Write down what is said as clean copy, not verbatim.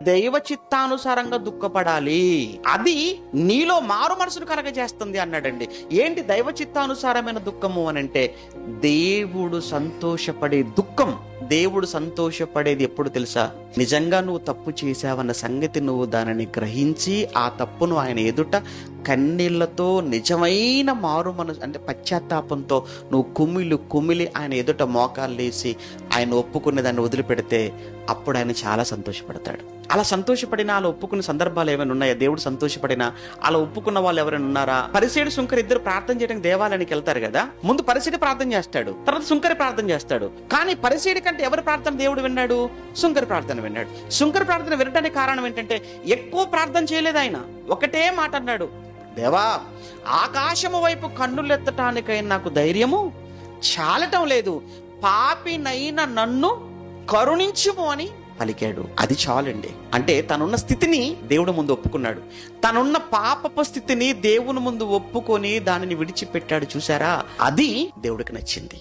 దైవ చిత్తానుసారంగా దుఃఖపడాలి, అది నీలో మారు మనసును కలగజేస్తుంది అన్నాడండి. ఏంటి దైవ చిత్తానుసారమైన దుఃఖము అని అంటే, దేవుడు సంతోషపడే దుఃఖం. దేవుడు సంతోషపడేది ఎప్పుడు తెలుసా? నిజంగా నువ్వు తప్పు చేశావన్న సంగతి నువ్వు దానిని గ్రహించి ఆ తప్పును ఆయన ఎదుట కన్నీళ్లతో, నిజమైన మారు మనసు అంటే పశ్చాత్తాపంతో నువ్వు కుమిలి ఆయన ఎదుట మోకాళ్ళేసి ఆయన ఒప్పుకునే దాన్ని వదిలిపెడితే అప్పుడు ఆయన చాలా సంతోషపడతాడు. అలా సంతోషపడినా, అలా ఒప్పుకున్న సందర్భాలు ఏమైనా ఉన్నాయా? దేవుడు సంతోషపడినా అలా ఒప్పుకున్న వాళ్ళు ఎవరైనా ఉన్నారా? పరిసేడు సుంకరి ఇద్దరు ప్రార్థన చేయడానికి దేవాలయానికి వెళ్తారు కదా. ముందు పరిసేడు ప్రార్థన చేస్తాడు, తర్వాత సుంకరి ప్రార్థన చేస్తాడు. కానీ పరిసేడి కంటే ఎవరి ప్రార్థన దేవుడు విన్నాడు? సుంకరి ప్రార్థన విన్నాడు. సుంకరి ప్రార్థన వినడానికి కారణం ఏంటంటే, ఎక్కువ ప్రార్థన చేయలేదు ఆయన. ఒకటే మాట అన్నాడు, దేవా, ఆకాశము వైపు కన్నులెత్తటానికైనా నాకు ధైర్యము చాలటం లేదు, పాపినైన నన్ను కరుణించుము అని పలికాడు. అది చాలండి. అంటే తనున్న స్థితిని దేవుడు ముందు ఒప్పుకున్నాడు. తనున్న పాపపు స్థితిని దేవుని ముందు ఒప్పుకొని దానిని విడిచిపెట్టాడు. చూసారా? అది దేవుడికి నచ్చింది.